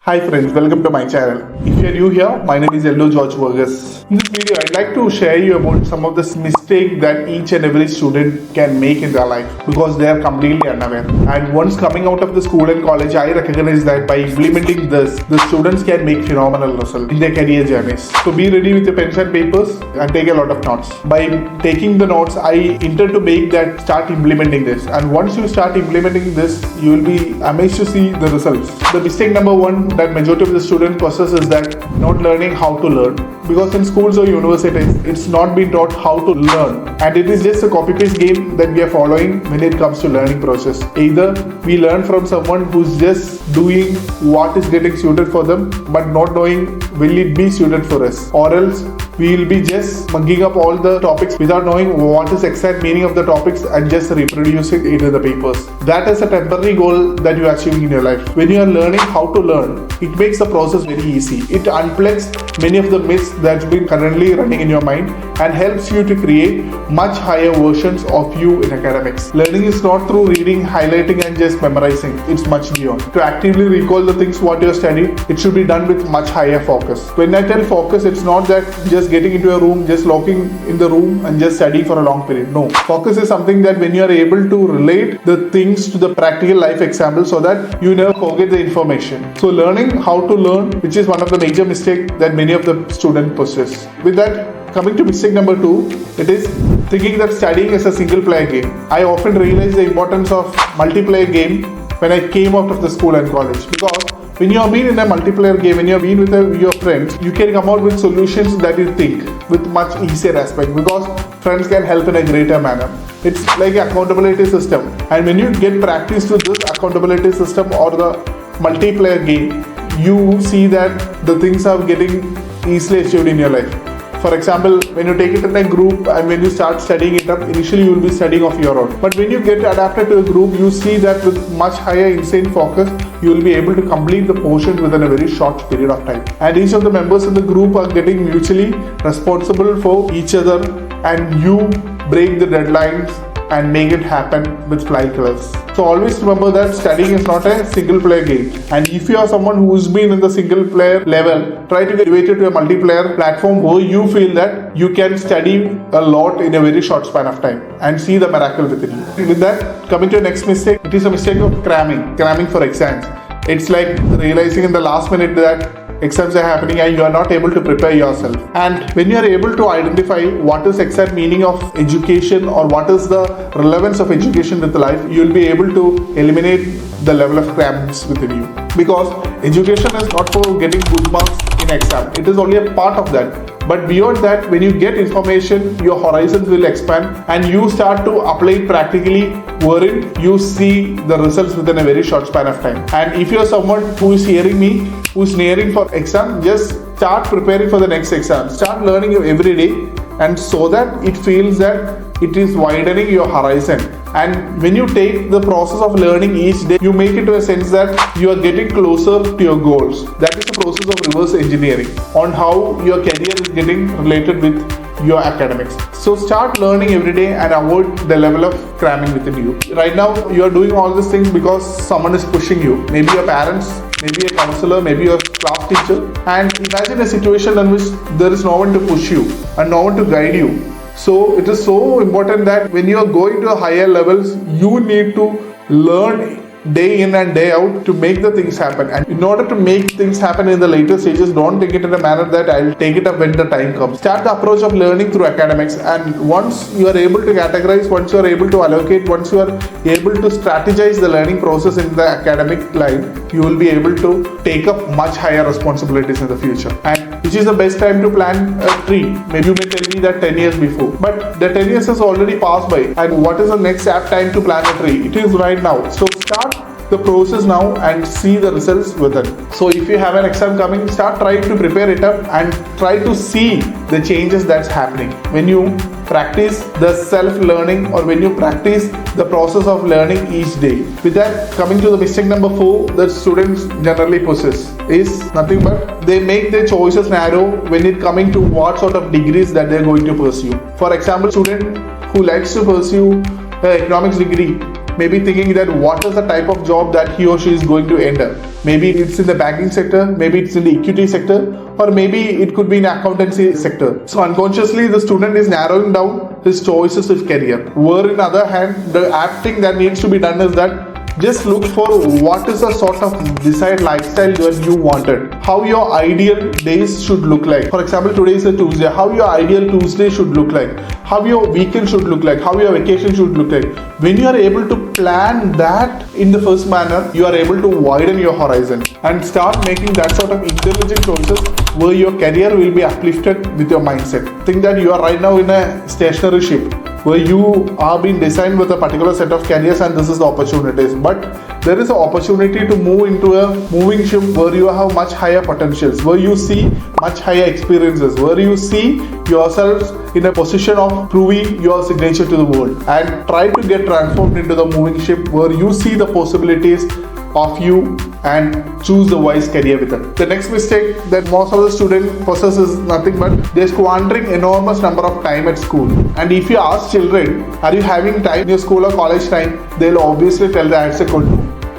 Hi friends, welcome to my channel. If you are new here, my name is Yellow George Burgess. In this video, I'd like to share you about some of the mistakes that each and every student can make in their life because they are completely unaware. And once coming out of the school and college, I recognize that by implementing this, the students can make phenomenal results in their career journeys. So be ready with your pens and papers and take a lot of notes. By taking the notes, I intend to make that start implementing this. And once you start implementing this, you will be amazed to see the results. The mistake number one that majority of the student possess is that not learning how to learn, because in schools or universities it's not been taught how to learn, and it is just a copy paste game that we are following when it comes to learning process. Either we learn from someone who's just doing what is getting suited for them but not knowing will it be suited for us, or else we will be just mugging up all the topics without knowing what is exact meaning of the topics and just reproducing it in the papers. That is a temporary goal that you are achieving in your life. When you are learning how to learn, it makes the process very easy. It unplugs many of the myths that's been currently running in your mind and helps you to create much higher versions of you in academics. Learning is not through reading, highlighting and just memorizing. It's much beyond. To actively recall the things what you have studied, it should be done with much higher focus. When I tell focus, it's not that just getting into a room, just locking in the room and just study for a long period. No. Focus is something that when you are able to relate the things to the practical life example so that you never forget the information. So learning how to learn, which is one of the major mistakes that many of the students possess. With that, coming to mistake number 2, it is thinking that studying is a single player game. I often realize the importance of multiplayer game when I came out of the school and college, because when you have been in a multiplayer game, when you have been with your friends, you can come out with solutions that you think with much easier aspect, because friends can help in a greater manner. It's like an accountability system, and when you get practice to this accountability system or the multiplayer game, you see that the things are getting easily achieved in your life. For example, when you take it in a group and when you start studying it up, initially you will be studying of your own. But when you get adapted to a group, you see that with much higher insane focus, you will be able to complete the portion within a very short period of time. And each of the members in the group are getting mutually responsible for each other, and you break the deadlines and make it happen with flying colors. So always remember that studying is not a single player game, and if you are someone who's been in the single player level, try to get elevated to a multiplayer platform where you feel that you can study a lot in a very short span of time and see the miracle within you. With that, coming to the next mistake, it is a mistake of cramming for exams. It's like realizing in the last minute that exams are happening and you are not able to prepare yourself. And when you are able to identify what is exact meaning of education or what is the relevance of education with life, you will be able to eliminate the level of cramps within you. Because education is not for getting good marks in exam. It is only a part of that. But beyond that, when you get information, your horizons will expand and you start to apply it practically, wherein you see the results within a very short span of time. And if you are someone who is hearing me, who is nearing for exam, just start preparing for the next exam. Start learning every day, and so that it feels that it is widening your horizon. And when you take the process of learning each day, you make it to a sense that you are getting closer to your goals. That is the process of reverse engineering on how your career is getting related with your academics. So start learning every day and avoid the level of cramming within you. Right now, you are doing all these things because someone is pushing you. Maybe your parents, maybe a counselor, maybe your class teacher. And imagine a situation in which there is no one to push you and no one to guide you. So it is so important that when you are going to higher levels, you need to learn day in and day out to make the things happen. And in order to make things happen in the later stages, don't take it in a manner that I'll take it up when the time comes. Start the approach of learning through academics, and once you are able to categorize, once you are able to allocate, once you are able to strategize the learning process in the academic line, you will be able to take up much higher responsibilities in the future. And which is the best time to plant a tree? Maybe you may tell me that 10 years before, but the 10 years has already passed by, and what is the next apt time to plant a tree? It is right now. So start the process now and see the results with it. So if you have an exam coming, start trying to prepare it up and try to see the changes that's happening when you practice the self-learning or when you practice the process of learning each day. With that, coming to the mistake number 4 that students generally possess is nothing but they make their choices narrow when it coming to what sort of degrees that they're going to pursue. For example, student who likes to pursue an economics degree maybe thinking that what is the type of job that he or she is going to enter. Maybe it's in the banking sector, maybe it's in the equity sector, or maybe it could be in accountancy sector. So unconsciously the student is narrowing down his choices of career. Where in other hand, the apt thing that needs to be done is that just look for what is the sort of desired lifestyle that you wanted. How your ideal days should look like. For example, today is a Tuesday. How your ideal Tuesday should look like. How your weekend should look like. How your vacation should look like. When you are able to plan that in the first manner, you are able to widen your horizon and start making that sort of intelligent choices where your career will be uplifted with your mindset. Think that you are right now in a stationary ship where you are being designed with a particular set of careers and this is the opportunities, but there is an opportunity to move into a moving ship where you have much higher potentials, where you see much higher experiences, where you see yourselves in a position of proving your signature to the world, and try to get transformed into the moving ship where you see the possibilities of you and choose the wise career with it. The next mistake that most of the students possess is nothing but they're squandering enormous number of time at school. And if you ask children, are you having time in your school or college time, they'll obviously tell the answer called no.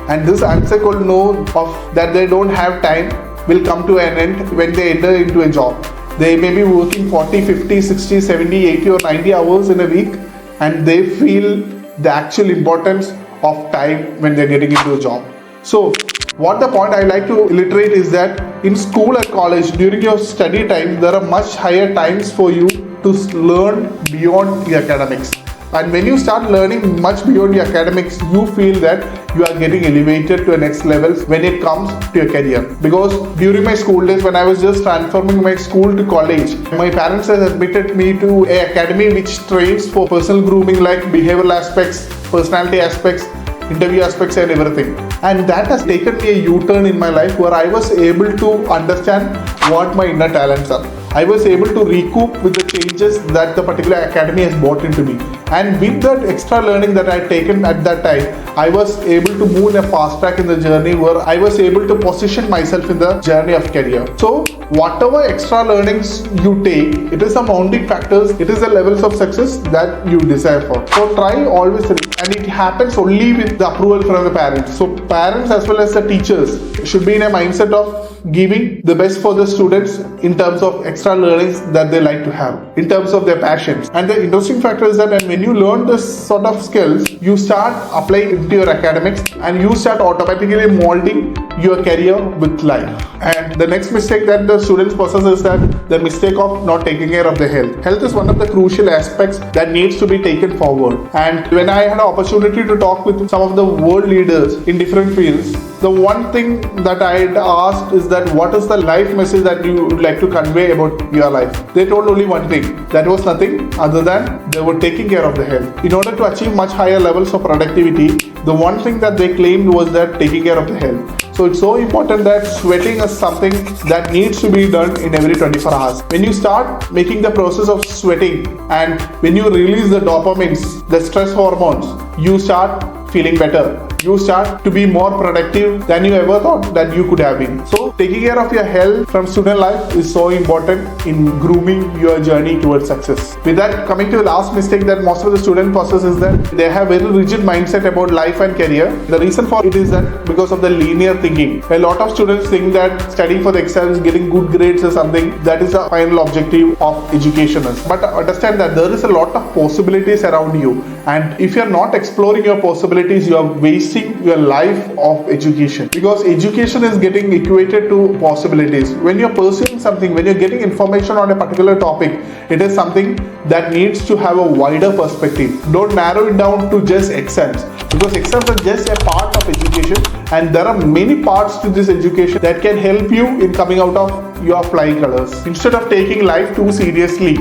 And this answer called no of that they don't have time will come to an end when they enter into a job. They may be working 40, 50, 60, 70, 80 or 90 hours in a week, and they feel the actual importance of time when they're getting into a job. So what the point I like to illustrate is that in school and college, during your study time, there are much higher times for you to learn beyond the academics. And when you start learning much beyond your academics, you feel that you are getting elevated to a next level when it comes to your career. Because during my school days, when I was just transforming my school to college, my parents had admitted me to an academy which trains for personal grooming, like behavioral aspects, personality aspects, interview aspects and everything. And that has taken me a U-turn in my life where I was able to understand what my inner talents are. I was able to recoup with the changes that the particular academy has brought into me. And with that extra learning that I had taken at that time, I was able to move in a fast track in the journey where I was able to position myself in the journey of career. So whatever extra learnings you take, it is the mounting factors, it is the levels of success that you desire for. So try always, and it happens only with the approval from the parents. So parents as well as the teachers should be in a mindset of giving the best for the students in terms of extra learnings that they like to have, in terms of their passions. And the interesting factor is that when you learn this sort of skills, you start applying into your academics and you start automatically molding your career with life. And the next mistake that the students possess is that the mistake of not taking care of their health. Health is one of the crucial aspects that needs to be taken forward. And when I had an opportunity to talk with some of the world leaders in different fields, the one thing that I had asked is that what is the life message that you would like to convey about your life? They told only one thing. That was nothing other than they were taking care of the health. In order to achieve much higher levels of productivity, the one thing that they claimed was that taking care of the health. So it's so important that sweating is something that needs to be done in every 24 hours. When you start making the process of sweating and when you release the dopamines, the stress hormones, you start feeling better. You start to be more productive than you ever thought that you could have been. So taking care of your health from student life is so important in grooming your journey towards success. With that, coming to the last mistake that most of the student possess is that they have very rigid mindset about life and career. The reason for it is that because of the linear thinking. A lot of students think that studying for the exams, getting good grades is something that is the final objective of education. But understand that there is a lot of possibilities around you, and if you are not exploring your possibilities, you are wasting your life of education, because education is getting equated to possibilities. When you're pursuing something, when you're getting information on a particular topic, it is something that needs to have a wider perspective. Don't narrow it down to just exams, because exams are just a part of education, and there are many parts to this education that can help you in coming out of your flying colors. Instead of taking life too seriously,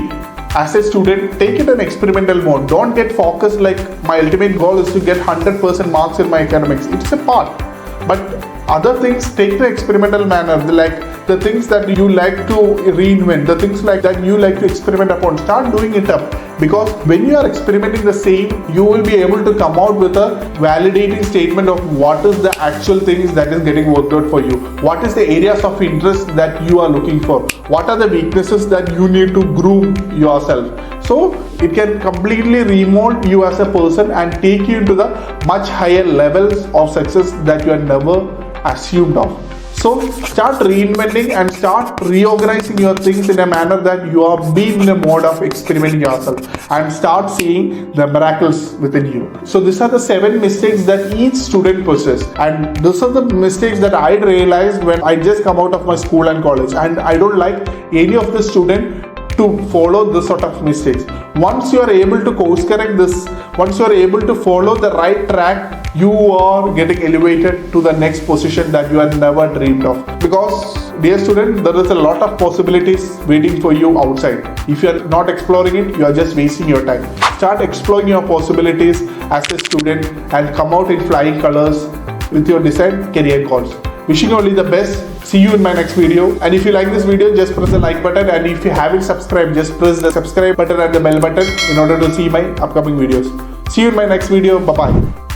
as a student, take it in experimental mode. Don't get focused like my ultimate goal is to get 100% marks in my academics. It's a part. But other things, take the experimental manner, like the things that you like to reinvent, the things like that you like to experiment upon. Start doing it up. Because when you are experimenting the same, you will be able to come out with a validating statement of what is the actual things that is getting worked out for you. What is the areas of interest that you are looking for? What are the weaknesses that you need to groom yourself? So it can completely remold you as a person and take you into the much higher levels of success that you had never assumed of. So start reinventing and start reorganizing your things in a manner that you are being in a mode of experimenting yourself and start seeing the miracles within you. So these are the 7 mistakes that each student possesses, and these are the mistakes that I realized when I just come out of my school and college, and I don't like any of the student to follow this sort of mistakes. Once you are able to course correct this, once you are able to follow the right track, you are getting elevated to the next position that you had never dreamed of. Because dear student, there is a lot of possibilities waiting for you outside. If you are not exploring it, you are just wasting your time. Start exploring your possibilities as a student and come out in flying colors with your desired career goals. Wishing you only the best. See you in my next video. And if you like this video, just press the like button. And if you haven't subscribed, just press the subscribe button and the bell button in order to see my upcoming videos. See you in my next video. Bye bye.